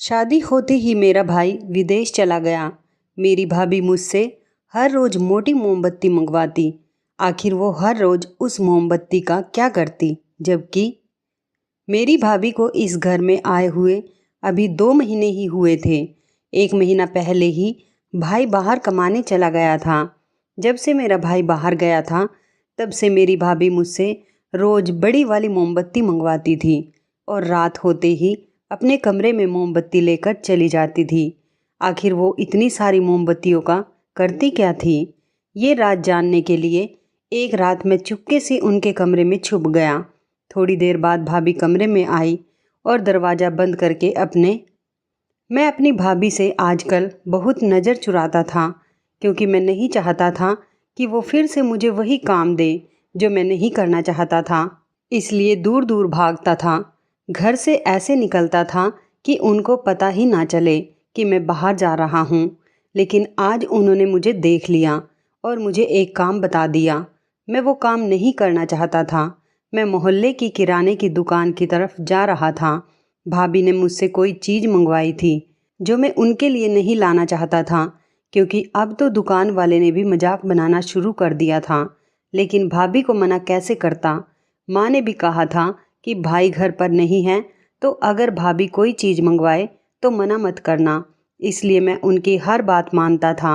शादी होते ही मेरा भाई विदेश चला गया। मेरी भाभी मुझसे हर रोज़ मोटी मोमबत्ती मंगवाती। आखिर वो हर रोज़ उस मोमबत्ती का क्या करती, जबकि मेरी भाभी को इस घर में आए हुए अभी 2 महीने ही हुए थे। 1 महीना पहले ही भाई बाहर कमाने चला गया था। जब से मेरा भाई बाहर गया था, तब से मेरी भाभी मुझसे रोज़ बड़ी वाली मोमबत्ती मंगवाती थी और रात होते ही अपने कमरे में मोमबत्ती लेकर चली जाती थी। आखिर वो इतनी सारी मोमबत्तियों का करती क्या थी? ये राज जानने के लिए एक रात मैं चुपके से उनके कमरे में छुप गया। थोड़ी देर बाद भाभी कमरे में आई और दरवाज़ा बंद करके मैं अपनी भाभी से आजकल बहुत नज़र चुराता था, क्योंकि मैं नहीं चाहता था कि वो फिर से मुझे वही काम दे जो मैं नहीं करना चाहता था। इसलिए दूर दूर भागता था। घर से ऐसे निकलता था कि उनको पता ही ना चले कि मैं बाहर जा रहा हूँ। लेकिन आज उन्होंने मुझे देख लिया और मुझे एक काम बता दिया। मैं वो काम नहीं करना चाहता था। मैं मोहल्ले की किराने की दुकान की तरफ जा रहा था। भाभी ने मुझसे कोई चीज़ मंगवाई थी जो मैं उनके लिए नहीं लाना चाहता था, क्योंकि अब तो दुकान वाले ने भी मजाक बनाना शुरू कर दिया था। लेकिन भाभी को मना कैसे करता? माँ ने भी कहा था कि भाई घर पर नहीं है, तो अगर भाभी कोई चीज़ मंगवाए तो मना मत करना। इसलिए मैं उनकी हर बात मानता था।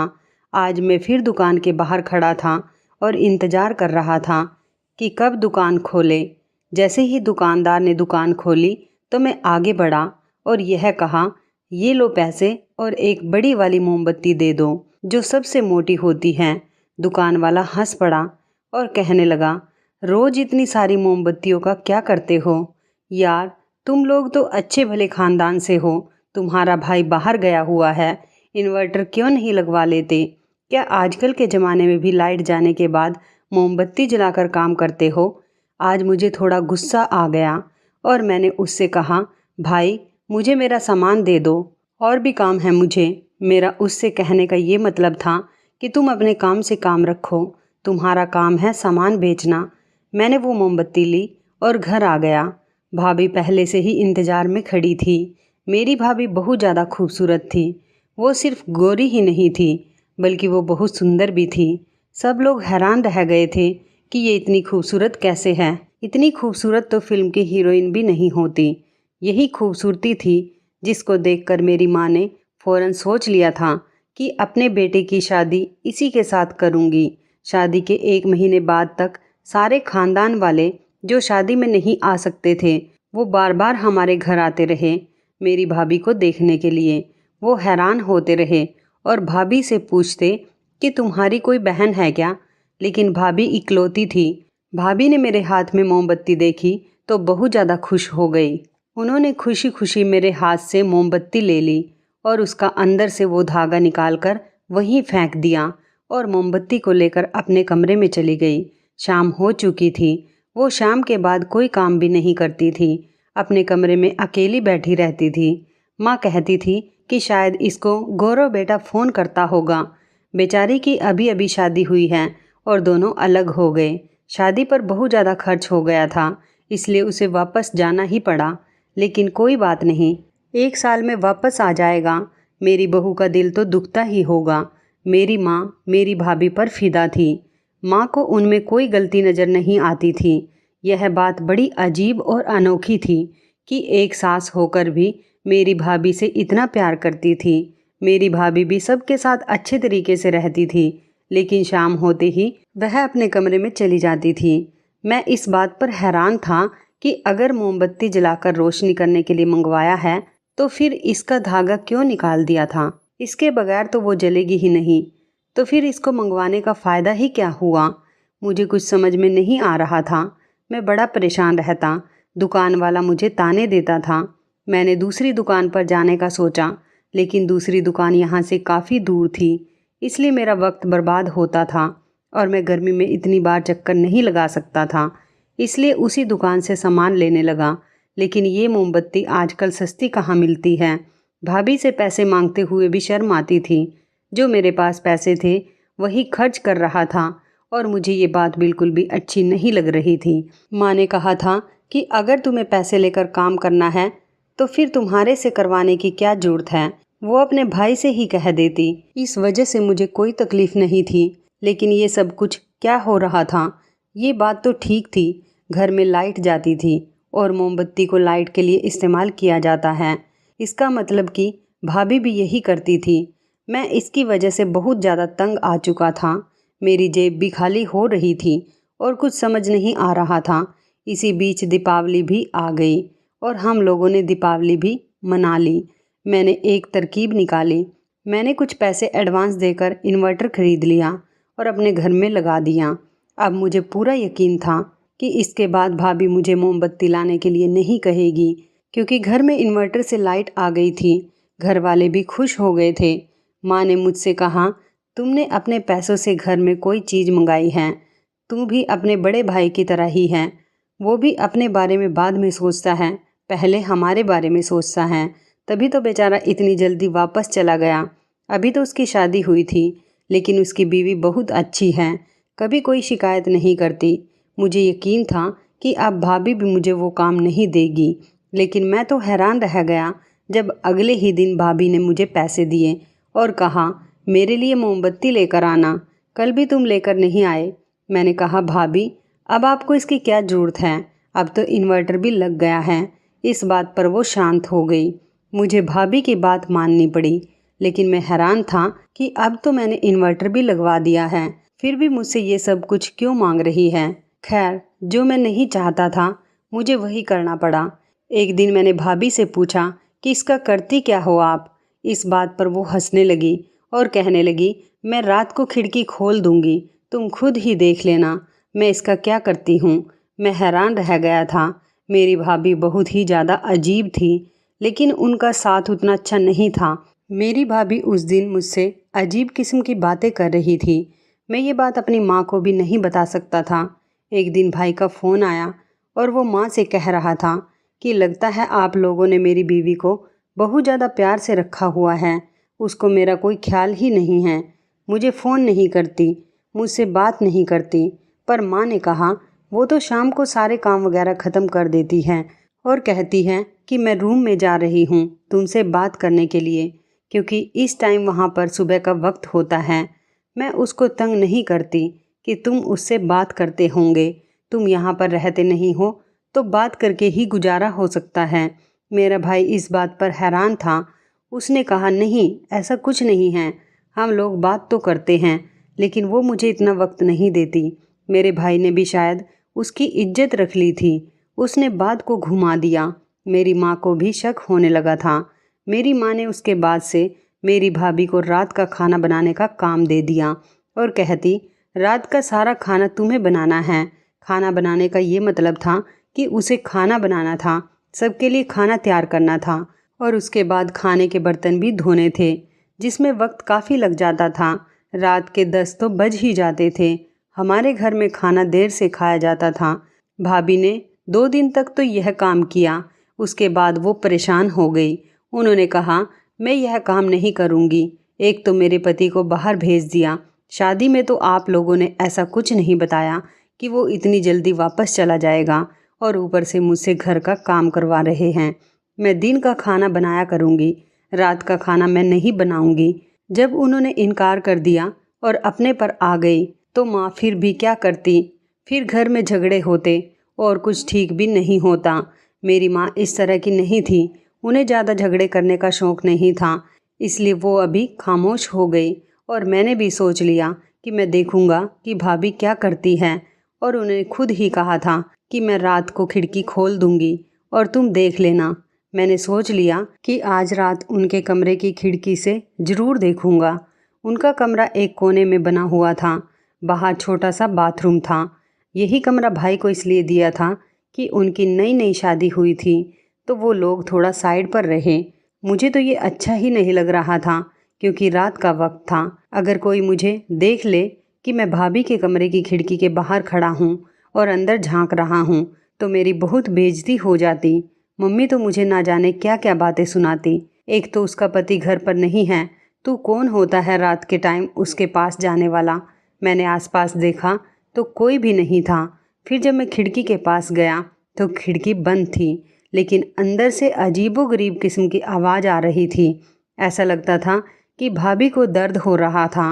आज मैं फिर दुकान के बाहर खड़ा था और इंतज़ार कर रहा था कि कब दुकान खोले। जैसे ही दुकानदार ने दुकान खोली तो मैं आगे बढ़ा और यह कहा, ये लो पैसे और एक बड़ी वाली मोमबत्ती दे दो जो सबसे मोटी होती है। दुकान वाला हंस पड़ा और कहने लगा, रोज़ इतनी सारी मोमबत्तियों का क्या करते हो यार? तुम लोग तो अच्छे भले ख़ानदान से हो। तुम्हारा भाई बाहर गया हुआ है, इन्वर्टर क्यों नहीं लगवा लेते? क्या आजकल के ज़माने में भी लाइट जाने के बाद मोमबत्ती जलाकर काम करते हो? आज मुझे थोड़ा गुस्सा आ गया और मैंने उससे कहा, भाई मुझे मेरा सामान दे दो, और भी काम है मुझे। मेरा उससे कहने का ये मतलब था कि तुम अपने काम से काम रखो, तुम्हारा काम है सामान बेचना। मैंने वो मोमबत्ती ली और घर आ गया। भाभी पहले से ही इंतज़ार में खड़ी थी। मेरी भाभी बहुत ज़्यादा खूबसूरत थी। वो सिर्फ गोरी ही नहीं थी, बल्कि वो बहुत सुंदर भी थी। सब लोग हैरान रह गए थे कि ये इतनी खूबसूरत कैसे है। इतनी खूबसूरत तो फिल्म की हीरोइन भी नहीं होती। यही खूबसूरती थी जिसको देखकर मेरी माँ ने फ़ौरन सोच लिया था कि अपने बेटे की शादी इसी के साथ करूँगी। शादी के 1 महीने बाद तक सारे ख़ानदान वाले जो शादी में नहीं आ सकते थे, वो बार बार हमारे घर आते रहे मेरी भाभी को देखने के लिए। वो हैरान होते रहे और भाभी से पूछते कि तुम्हारी कोई बहन है क्या? लेकिन भाभी इकलौती थी। भाभी ने मेरे हाथ में मोमबत्ती देखी तो बहुत ज़्यादा खुश हो गई। उन्होंने खुशी खुशी मेरे हाथ से मोमबत्ती ले ली और उसका अंदर से वो धागा निकालकर वहीं फेंक दिया और मोमबत्ती को लेकर अपने कमरे में चली गई। शाम हो चुकी थी। वो शाम के बाद कोई काम भी नहीं करती थी, अपने कमरे में अकेली बैठी रहती थी। माँ कहती थी कि शायद इसको गौरव बेटा फ़ोन करता होगा। बेचारी की अभी अभी शादी हुई है और दोनों अलग हो गए। शादी पर बहुत ज़्यादा खर्च हो गया था, इसलिए उसे वापस जाना ही पड़ा। लेकिन कोई बात नहीं, 1 साल में वापस आ जाएगा। मेरी बहू का दिल तो दुखता ही होगा। मेरी माँ मेरी भाभी पर फिदा थी। माँ को उनमें कोई गलती नज़र नहीं आती थी। यह बात बड़ी अजीब और अनोखी थी कि एक सास होकर भी मेरी भाभी से इतना प्यार करती थी। मेरी भाभी भी सबके साथ अच्छे तरीके से रहती थी, लेकिन शाम होते ही वह अपने कमरे में चली जाती थी। मैं इस बात पर हैरान था कि अगर मोमबत्ती जलाकर रोशनी करने के लिए मंगवाया है, तो फिर इसका धागा क्यों निकाल दिया था? इसके बगैर तो वो जलेगी ही नहीं। तो फिर इसको मंगवाने का फ़ायदा ही क्या हुआ? मुझे कुछ समझ में नहीं आ रहा था। मैं बड़ा परेशान रहता। दुकान वाला मुझे ताने देता था। मैंने दूसरी दुकान पर जाने का सोचा, लेकिन दूसरी दुकान यहाँ से काफ़ी दूर थी, इसलिए मेरा वक्त बर्बाद होता था और मैं गर्मी में इतनी बार चक्कर नहीं लगा सकता था। इसलिए उसी दुकान से सामान लेने लगा। लेकिन ये मोमबत्ती आजकल सस्ती कहाँ मिलती है। भाभी से पैसे मांगते हुए भी शर्म आती थी। जो मेरे पास पैसे थे वही खर्च कर रहा था और मुझे ये बात बिल्कुल भी अच्छी नहीं लग रही थी। माँ ने कहा था कि अगर तुम्हें पैसे लेकर काम करना है तो फिर तुम्हारे से करवाने की क्या जरूरत है, वो अपने भाई से ही कह देती। इस वजह से मुझे कोई तकलीफ नहीं थी। लेकिन ये सब कुछ क्या हो रहा था? ये बात तो ठीक थी, घर में लाइट जाती थी और मोमबत्ती को लाइट के लिए इस्तेमाल किया जाता है। इसका मतलब कि भाभी भी यही करती थी। मैं इसकी वजह से बहुत ज़्यादा तंग आ चुका था। मेरी जेब भी खाली हो रही थी और कुछ समझ नहीं आ रहा था। इसी बीच दीपावली भी आ गई और हम लोगों ने दीपावली भी मना ली। मैंने एक तरकीब निकाली। मैंने कुछ पैसे एडवांस देकर इन्वर्टर खरीद लिया और अपने घर में लगा दिया। अब मुझे पूरा यकीन था कि इसके बाद भाभी मुझे मोमबत्ती लाने के लिए नहीं कहेगी, क्योंकि घर में इन्वर्टर से लाइट आ गई थी। घर वाले भी खुश हो गए थे। माँ ने मुझसे कहा, तुमने अपने पैसों से घर में कोई चीज़ मंगाई है, तू भी अपने बड़े भाई की तरह ही है। वो भी अपने बारे में बाद में सोचता है, पहले हमारे बारे में सोचता है। तभी तो बेचारा इतनी जल्दी वापस चला गया। अभी तो उसकी शादी हुई थी, लेकिन उसकी बीवी बहुत अच्छी है, कभी कोई शिकायत नहीं करती। मुझे यकीन था कि अब भाभी भी मुझे वो काम नहीं देगी, लेकिन मैं तो हैरान रह गया जब अगले ही दिन भाभी ने मुझे पैसे दिए और कहा, मेरे लिए मोमबत्ती लेकर आना, कल भी तुम लेकर नहीं आए। मैंने कहा, भाभी अब आपको इसकी क्या ज़रूरत है, अब तो इन्वर्टर भी लग गया है। इस बात पर वो शांत हो गई। मुझे भाभी की बात माननी पड़ी, लेकिन मैं हैरान था कि अब तो मैंने इन्वर्टर भी लगवा दिया है, फिर भी मुझसे ये सब कुछ क्यों मांग रही है। खैर, जो मैं नहीं चाहता था मुझे वही करना पड़ा। एक दिन मैंने भाभी से पूछा कि इसका करती क्या हो आप। इस बात पर वो हंसने लगी और कहने लगी, मैं रात को खिड़की खोल दूंगी, तुम खुद ही देख लेना मैं इसका क्या करती हूँ। मैं हैरान रह गया था। मेरी भाभी बहुत ही ज़्यादा अजीब थी, लेकिन उनका साथ उतना अच्छा नहीं था। मेरी भाभी उस दिन मुझसे अजीब किस्म की बातें कर रही थी। मैं ये बात अपनी माँ को भी नहीं बता सकता था। एक दिन भाई का फ़ोन आया और वो माँ से कह रहा था कि लगता है आप लोगों ने मेरी बीवी को बहुत ज़्यादा प्यार से रखा हुआ है, उसको मेरा कोई ख्याल ही नहीं है, मुझे फ़ोन नहीं करती, मुझसे बात नहीं करती। पर माँ ने कहा, वो तो शाम को सारे काम वगैरह ख़त्म कर देती है और कहती है कि मैं रूम में जा रही हूँ तुमसे बात करने के लिए, क्योंकि इस टाइम वहाँ पर सुबह का वक्त होता है। मैं उसको तंग नहीं करती कि तुम उससे बात करते होंगे, तुम यहाँ पर रहते नहीं हो तो बात करके ही गुजारा हो सकता है। मेरा भाई इस बात पर हैरान था। उसने कहा, नहीं ऐसा कुछ नहीं है, हम लोग बात तो करते हैं, लेकिन वो मुझे इतना वक्त नहीं देती। मेरे भाई ने भी शायद उसकी इज्जत रख ली थी, उसने बात को घुमा दिया। मेरी माँ को भी शक होने लगा था। मेरी माँ ने उसके बाद से मेरी भाभी को रात का खाना बनाने का काम दे दिया और कहती, रात का सारा खाना तुम्हें बनाना है। खाना बनाने का ये मतलब था कि उसे खाना बनाना था, सबके लिए खाना तैयार करना था और उसके बाद खाने के बर्तन भी धोने थे, जिसमें वक्त काफ़ी लग जाता था। रात के 10 तो बज ही जाते थे। हमारे घर में खाना देर से खाया जाता था। भाभी ने 2 दिन तक तो यह काम किया, उसके बाद वो परेशान हो गई। उन्होंने कहा, मैं यह काम नहीं करूँगी। एक तो मेरे पति को बाहर भेज दिया, शादी में तो आप लोगों ने ऐसा कुछ नहीं बताया कि वो इतनी जल्दी वापस चला जाएगा, और ऊपर से मुझसे घर का काम करवा रहे हैं। मैं दिन का खाना बनाया करूँगी, रात का खाना मैं नहीं बनाऊँगी। जब उन्होंने इनकार कर दिया और अपने पर आ गई तो माँ फिर भी क्या करती, फिर घर में झगड़े होते और कुछ ठीक भी नहीं होता। मेरी माँ इस तरह की नहीं थी, उन्हें ज़्यादा झगड़े करने का शौक़ नहीं था, इसलिए वो अभी खामोश हो गई और मैंने भी सोच लिया कि मैं देखूंगा कि भाभी क्या करती है। और उन्हें खुद ही कहा था कि मैं रात को खिड़की खोल दूंगी और तुम देख लेना। मैंने सोच लिया कि आज रात उनके कमरे की खिड़की से ज़रूर देखूंगा। उनका कमरा एक कोने में बना हुआ था, बाहर छोटा सा बाथरूम था। यही कमरा भाई को इसलिए दिया था कि उनकी नई नई शादी हुई थी तो वो लोग थोड़ा साइड पर रहे। मुझे तो ये अच्छा ही नहीं लग रहा था, क्योंकि रात का वक्त था। अगर कोई मुझे देख ले कि मैं भाभी के कमरे की खिड़की के बाहर खड़ा हूँ और अंदर झांक रहा हूँ तो मेरी बहुत बेइज्जती हो जाती। मम्मी तो मुझे ना जाने क्या क्या बातें सुनाती। एक तो उसका पति घर पर नहीं है, तू कौन होता है रात के टाइम उसके पास जाने वाला। मैंने आसपास देखा तो कोई भी नहीं था। फिर जब मैं खिड़की के पास गया तो खिड़की बंद थी, लेकिन अंदर से अजीबोगरीब किस्म की आवाज़ आ रही थी। ऐसा लगता था कि भाभी को दर्द हो रहा था।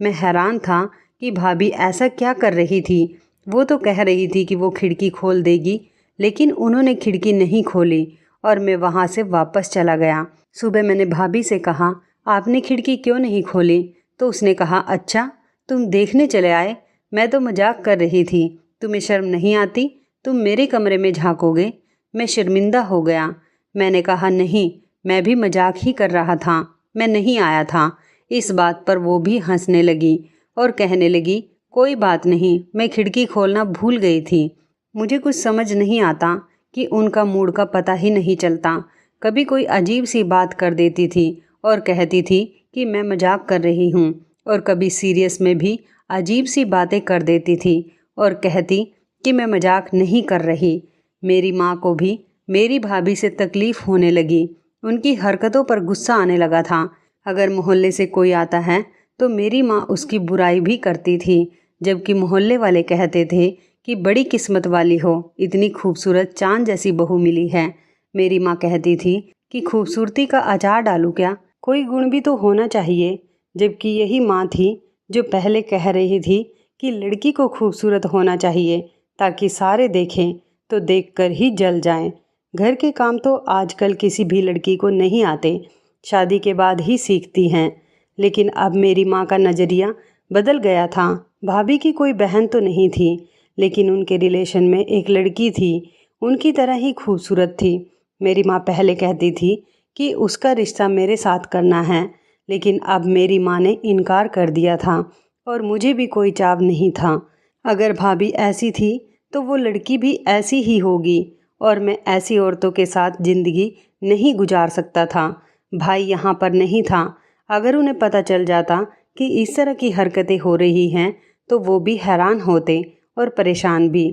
मैं हैरान था कि भाभी ऐसा क्या कर रही थी। वो तो कह रही थी कि वो खिड़की खोल देगी, लेकिन उन्होंने खिड़की नहीं खोली और मैं वहाँ से वापस चला गया। सुबह मैंने भाभी से कहा, आपने खिड़की क्यों नहीं खोली? तो उसने कहा, अच्छा तुम देखने चले आए? मैं तो मजाक कर रही थी। तुम्हें शर्म नहीं आती? तुम मेरे कमरे में झांकोगे? मैं शर्मिंदा हो गया। मैंने कहा, नहीं, मैं भी मजाक ही कर रहा था, मैं नहीं आया था। इस बात पर वो भी हंसने लगी और कहने लगी, कोई बात नहीं, मैं खिड़की खोलना भूल गई थी। मुझे कुछ समझ नहीं आता कि उनका मूड का पता ही नहीं चलता। कभी कोई अजीब सी बात कर देती थी और कहती थी कि मैं मजाक कर रही हूँ, और कभी सीरियस में भी अजीब सी बातें कर देती थी और कहती कि मैं मजाक नहीं कर रही। मेरी माँ को भी मेरी भाभी से तकलीफ़ होने लगी। उनकी हरकतों पर गुस्सा आने लगा था। अगर मोहल्ले से कोई आता है तो मेरी माँ उसकी बुराई भी करती थी, जबकि मोहल्ले वाले कहते थे कि बड़ी किस्मत वाली हो, इतनी खूबसूरत चाँद जैसी बहू मिली है। मेरी माँ कहती थी कि खूबसूरती का अचार डालूं क्या, कोई गुण भी तो होना चाहिए। जबकि यही माँ थी जो पहले कह रही थी कि लड़की को खूबसूरत होना चाहिए ताकि सारे देखें तो देखकर ही जल जाएं। घर के काम तो आजकल किसी भी लड़की को नहीं आते, शादी के बाद ही सीखती हैं। लेकिन अब मेरी माँ का नज़रिया बदल गया था। भाभी की कोई बहन तो नहीं थी, लेकिन उनके रिलेशन में एक लड़की थी, उनकी तरह ही खूबसूरत थी। मेरी माँ पहले कहती थी कि उसका रिश्ता मेरे साथ करना है, लेकिन अब मेरी माँ ने इनकार कर दिया था और मुझे भी कोई चाव नहीं था। अगर भाभी ऐसी थी तो वो लड़की भी ऐसी ही होगी, और मैं ऐसी औरतों के साथ ज़िंदगी नहीं गुजार सकता था। भाई यहाँ पर नहीं था। अगर उन्हें पता चल जाता कि इस तरह की हरकतें हो रही हैं तो वो भी हैरान होते और परेशान भी।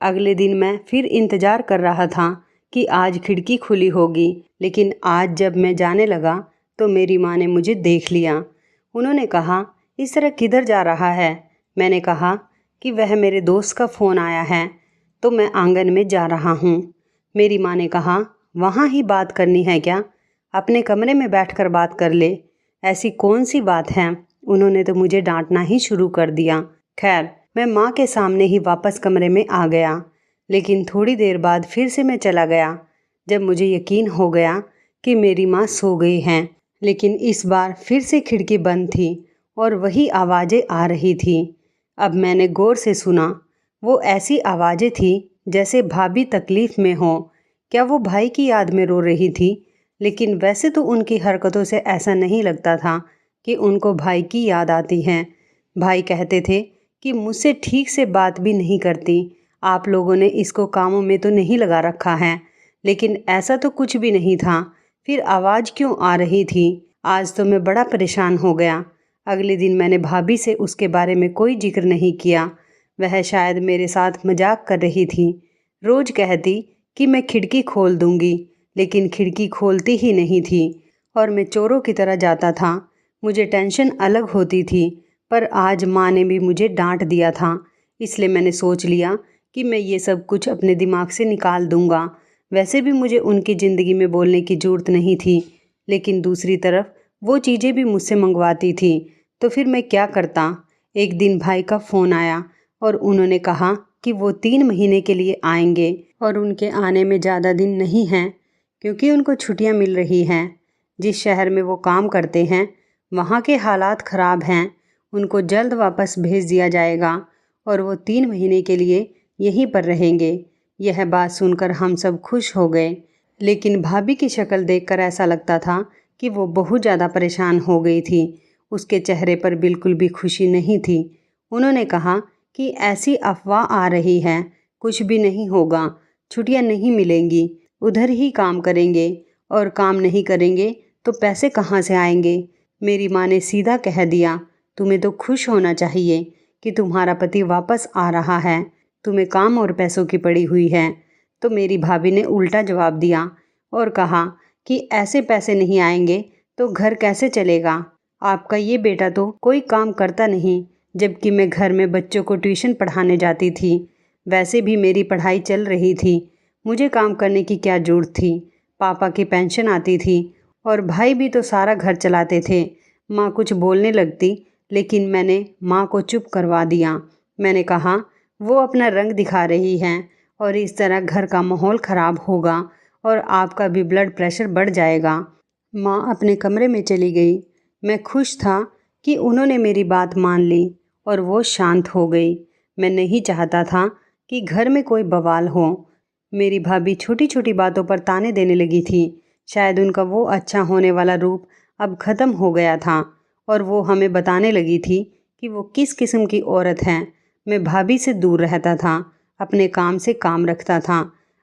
अगले दिन मैं फिर इंतज़ार कर रहा था कि आज खिड़की खुली होगी, लेकिन आज जब मैं जाने लगा तो मेरी माँ ने मुझे देख लिया। उन्होंने कहा, इस तरह किधर जा रहा है? मैंने कहा कि वह मेरे दोस्त का फ़ोन आया है तो मैं आंगन में जा रहा हूँ। मेरी माँ ने कहा, वहाँ ही बात करनी है क्या? अपने कमरे में बैठकर बात कर ले। ऐसी कौन सी बात है? उन्होंने तो मुझे डांटना ही शुरू कर दिया। खैर, मैं माँ के सामने ही वापस कमरे में आ गया, लेकिन थोड़ी देर बाद फिर से मैं चला गया जब मुझे यकीन हो गया कि मेरी माँ सो गई हैं। लेकिन इस बार फिर से खिड़की बंद थी और वही आवाज़ें आ रही थी। अब मैंने गौर से सुना। वो ऐसी आवाज़ें थी जैसे भाभी तकलीफ़ में हो। क्या वो भाई की याद में रो रही थी? लेकिन वैसे तो उनकी हरकतों से ऐसा नहीं लगता था कि उनको भाई की याद आती है। भाई कहते थे कि मुझसे ठीक से बात भी नहीं करती, आप लोगों ने इसको कामों में तो नहीं लगा रखा है। लेकिन ऐसा तो कुछ भी नहीं था। फिर आवाज़ क्यों आ रही थी? आज तो मैं बड़ा परेशान हो गया। अगले दिन मैंने भाभी से उसके बारे में कोई जिक्र नहीं किया। वह शायद मेरे साथ मजाक कर रही थी। रोज़ कहती कि मैं खिड़की खोल दूंगी, लेकिन खिड़की खोलती ही नहीं थी और मैं चोरों की तरह जाता था। मुझे टेंशन अलग होती थी, पर आज माँ ने भी मुझे डांट दिया था, इसलिए मैंने सोच लिया कि मैं ये सब कुछ अपने दिमाग से निकाल दूंगा। वैसे भी मुझे उनकी ज़िंदगी में बोलने की ज़रूरत नहीं थी, लेकिन दूसरी तरफ वो चीज़ें भी मुझसे मंगवाती थी, तो फिर मैं क्या करता। एक दिन भाई का फ़ोन आया और उन्होंने कहा कि वो 3 महीने के लिए आएंगे और उनके आने में ज़्यादा दिन नहीं हैं, क्योंकि उनको छुट्टियां मिल रही हैं। जिस शहर में वो काम करते हैं वहाँ के हालात ख़राब हैं, उनको जल्द वापस भेज दिया जाएगा और वो 3 महीने के लिए यहीं पर रहेंगे। यह बात सुनकर हम सब खुश हो गए, लेकिन भाभी की शक्ल देखकर ऐसा लगता था कि वो बहुत ज़्यादा परेशान हो गई थी। उसके चेहरे पर बिल्कुल भी खुशी नहीं थी। उन्होंने कहा कि ऐसी अफवाह आ रही है, कुछ भी नहीं होगा, छुट्टियां नहीं मिलेंगी, उधर ही काम करेंगे, और काम नहीं करेंगे तो पैसे कहाँ से आएंगे। मेरी माँ ने सीधा कह दिया, तुम्हें तो खुश होना चाहिए कि तुम्हारा पति वापस आ रहा है, तुम्हें काम और पैसों की पड़ी हुई है। तो मेरी भाभी ने उल्टा जवाब दिया और कहा कि ऐसे पैसे नहीं आएंगे तो घर कैसे चलेगा? आपका ये बेटा तो कोई काम करता नहीं, जबकि मैं घर में बच्चों को ट्यूशन पढ़ाने जाती थी। वैसे भी मेरी पढ़ाई चल रही थी, मुझे काम करने की क्या ज़रूरत थी। पापा की पेंशन आती थी और भाई भी तो सारा घर चलाते थे। माँ कुछ बोलने लगती, लेकिन मैंने माँ को चुप करवा दिया। मैंने कहा, वो अपना रंग दिखा रही हैं और इस तरह घर का माहौल ख़राब होगा और आपका भी ब्लड प्रेशर बढ़ जाएगा। माँ अपने कमरे में चली गई। मैं खुश था कि उन्होंने मेरी बात मान ली और वो शांत हो गई। मैं नहीं चाहता था कि घर में कोई बवाल हो। मेरी भाभी छोटी छोटी बातों पर ताने देने लगी थी। शायद उनका वो अच्छा होने वाला रूप अब ख़त्म हो गया था और वो हमें बताने लगी थी कि वो किस किस्म की औरत हैं। मैं भाभी से दूर रहता था, अपने काम से काम रखता था।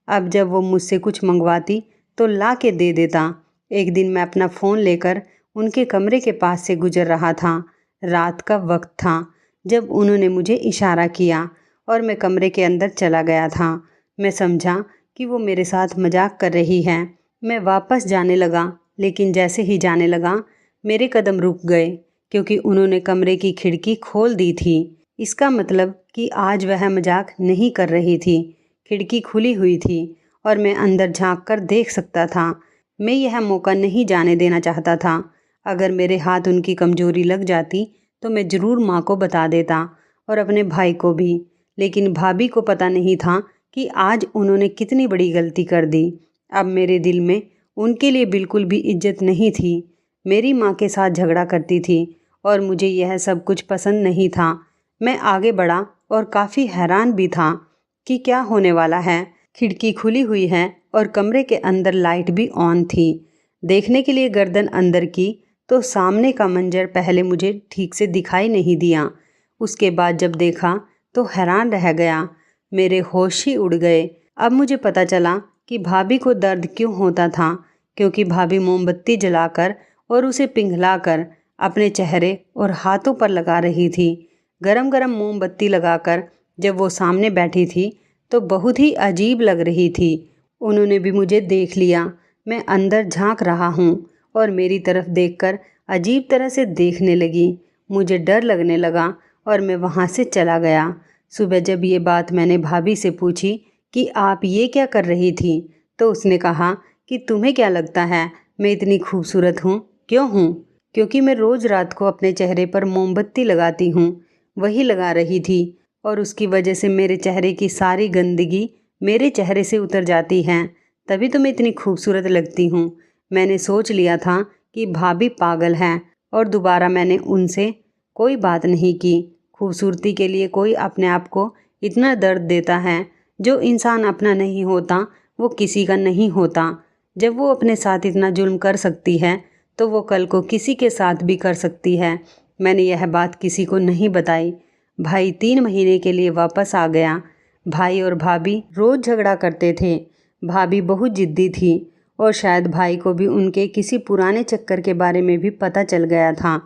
अब जब वो मुझसे कुछ मंगवाती तो ला के दे देता। एक दिन मैं अपना फ़ोन लेकर उनके कमरे के पास से गुजर रहा था। रात का वक्त था जब उन्होंने मुझे इशारा किया और मैं कमरे के अंदर चला गया था। मैं समझा कि वो मेरे साथ मजाक कर रही हैं। मैं वापस जाने लगा, लेकिन जैसे ही जाने लगा मेरे कदम रुक गए, क्योंकि उन्होंने कमरे की खिड़की खोल दी थी। इसका मतलब कि आज वह मजाक नहीं कर रही थी। खिड़की खुली हुई थी और मैं अंदर झांक कर देख सकता था। मैं यह मौका नहीं जाने देना चाहता था। अगर मेरे हाथ उनकी कमजोरी लग जाती तो मैं ज़रूर माँ को बता देता और अपने भाई को भी। लेकिन भाभी को पता नहीं था कि आज उन्होंने कितनी बड़ी गलती कर दी। अब मेरे दिल में उनके लिए बिल्कुल भी इज्जत नहीं थी। मेरी माँ के साथ झगड़ा करती थी और मुझे यह सब कुछ पसंद नहीं था। मैं आगे बढ़ा और काफ़ी हैरान भी था कि क्या होने वाला है। खिड़की खुली हुई है और कमरे के अंदर लाइट भी ऑन थी। देखने के लिए गर्दन अंदर की तो सामने का मंजर पहले मुझे ठीक से दिखाई नहीं दिया। उसके बाद जब देखा तो हैरान रह गया। मेरे होश ही उड़ गए। अब मुझे पता चला कि भाभी को दर्द क्यों होता था, क्योंकि भाभी मोमबत्ती जलाकर और उसे पिघलाकर अपने चेहरे और हाथों पर लगा रही थी। गरम गरम मोमबत्ती लगाकर जब वो सामने बैठी थी तो बहुत ही अजीब लग रही थी। उन्होंने भी मुझे देख लिया। मैं अंदर झांक रहा हूँ और मेरी तरफ देखकर अजीब तरह से देखने लगी। मुझे डर लगने लगा और मैं वहाँ से चला गया। सुबह जब ये बात मैंने भाभी से पूछी कि आप ये क्या कर रही थी, तो उसने कहा कि तुम्हें क्या लगता है मैं इतनी खूबसूरत हूँ? क्यों हूँ? क्योंकि मैं रोज़ रात को अपने चेहरे पर मोमबत्ती लगाती हूँ। वही लगा रही थी और उसकी वजह से मेरे चेहरे की सारी गंदगी मेरे चेहरे से उतर जाती है। तभी तो मैं इतनी खूबसूरत लगती हूँ। मैंने सोच लिया था कि भाभी पागल हैं और दोबारा मैंने उनसे कोई बात नहीं की। खूबसूरती के लिए कोई अपने आप को इतना दर्द देता है। जो इंसान अपना नहीं होता वो किसी का नहीं होता। जब वो अपने साथ इतना जुल्म कर सकती है तो वो कल को किसी के साथ भी कर सकती है। मैंने यह बात किसी को नहीं बताई। भाई 3 महीने के लिए वापस आ गया। भाई और भाभी रोज़ झगड़ा करते थे। भाभी बहुत ज़िद्दी थी और शायद भाई को भी उनके किसी पुराने चक्कर के बारे में भी पता चल गया था।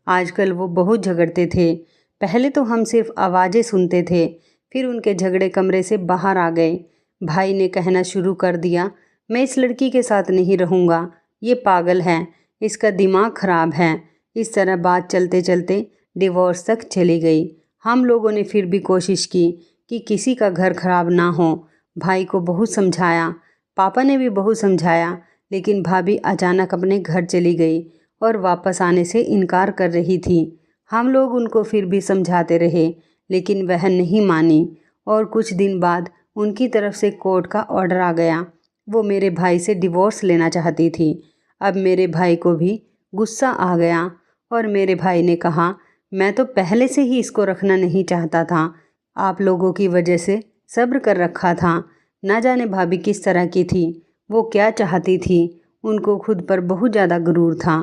आजकल वो बहुत झगड़ते थे। पहले तो हम सिर्फ आवाज़ें सुनते थे, फिर उनके झगड़े कमरे से बाहर आ गए। भाई ने कहना शुरू कर दिया, मैं इस लड़की के साथ नहीं रहूँगा, ये पागल है, इसका दिमाग ख़राब है। इस तरह बात चलते चलते डिवोर्स तक चली गई। हम लोगों ने फिर भी कोशिश की कि किसी का घर ख़राब ना हो। भाई को बहुत समझाया, पापा ने भी बहुत समझाया, लेकिन भाभी अचानक अपने घर चली गई और वापस आने से इनकार कर रही थी। हम लोग उनको फिर भी समझाते रहे, लेकिन वह नहीं मानी और कुछ दिन बाद उनकी तरफ से कोर्ट का ऑर्डर आ गया। वो मेरे भाई से डिवोर्स लेना चाहती थी। अब मेरे भाई को भी गुस्सा आ गया और मेरे भाई ने कहा, मैं तो पहले से ही इसको रखना नहीं चाहता था। आप लोगों की वजह से सब्र कर रखा था। ना जाने भाभी किस तरह की थी, वो क्या चाहती थी। उनको खुद पर बहुत ज़्यादा गुरूर था।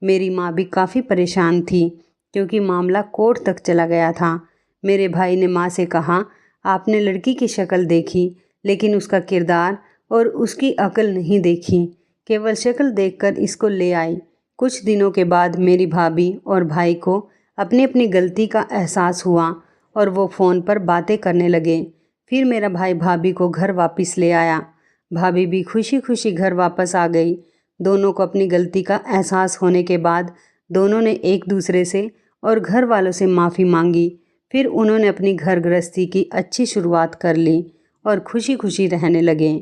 मेरी माँ भी काफ़ी परेशान थी क्योंकि मामला कोर्ट तक चला गया था। मेरे भाई ने माँ से कहा, आपने लड़की की शक्ल देखी लेकिन उसका किरदार और उसकी अकल नहीं देखी, केवल शक्ल देखकर इसको ले आई। कुछ दिनों के बाद मेरी भाभी और भाई को अपनी अपनी गलती का एहसास हुआ और वो फ़ोन पर बातें करने लगे। फिर मेरा भाई भाभी को घर वापस ले आया। भाभी भी खुशी खुशी घर वापस आ गई। दोनों को अपनी गलती का एहसास होने के बाद दोनों ने एक दूसरे से और घर वालों से माफ़ी मांगी। फिर उन्होंने अपनी घर गृहस्थी की अच्छी शुरुआत कर ली और खुशी खुशी रहने लगे।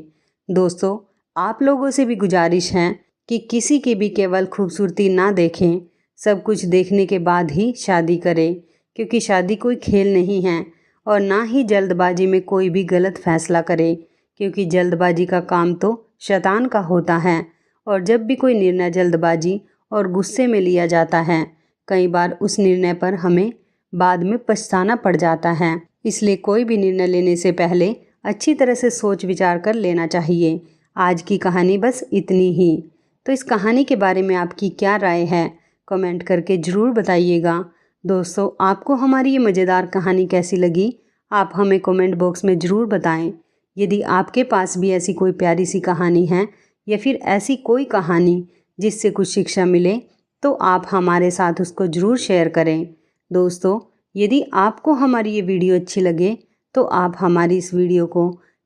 दोस्तों, आप लोगों से भी गुजारिश है कि किसी की भी केवल खूबसूरती ना देखें, सब कुछ देखने के बाद ही शादी करें, क्योंकि शादी कोई खेल नहीं है। और ना ही जल्दबाजी में कोई भी गलत फैसला करे, क्योंकि जल्दबाजी का काम तो शैतान का होता है। और जब भी कोई निर्णय जल्दबाजी और गुस्से में लिया जाता है, कई बार उस निर्णय पर हमें बाद में पछताना पड़ जाता है। इसलिए कोई भी निर्णय लेने से पहले अच्छी तरह से सोच विचार कर लेना चाहिए। आज की कहानी बस इतनी ही। तो इस कहानी के बारे में आपकी क्या राय है, कमेंट करके ज़रूर बताइएगा। दोस्तों, आपको हमारी ये मज़ेदार कहानी कैसी लगी, आप हमें कमेंट बॉक्स में ज़रूर बताएं। यदि आपके पास भी ऐसी कोई प्यारी सी कहानी है या फिर ऐसी कोई कहानी जिससे कुछ शिक्षा मिले, तो आप हमारे साथ उसको ज़रूर शेयर करें। दोस्तों, यदि आपको हमारी ये वीडियो अच्छी लगे तो आप हमारी इस वीडियो को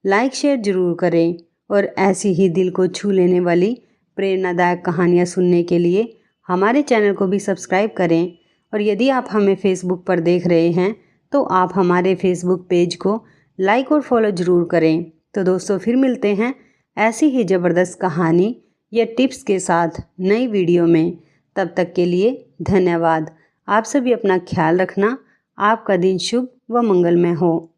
लाइक शेयर ज़रूर करें। और ऐसी ही दिल को छू लेने वाली प्रेरणादायक कहानियाँ सुनने के लिए हमारे चैनल को भी सब्सक्राइब करें। और यदि आप हमें फेसबुक पर देख रहे हैं तो आप हमारे फेसबुक पेज को लाइक और फॉलो ज़रूर करें। तो दोस्तों, फिर मिलते हैं ऐसी ही ज़बरदस्त कहानी या टिप्स के साथ नई वीडियो में। तब तक के लिए धन्यवाद। आप सभी अपना ख्याल रखना। आपका दिन शुभ व मंगलमय हो।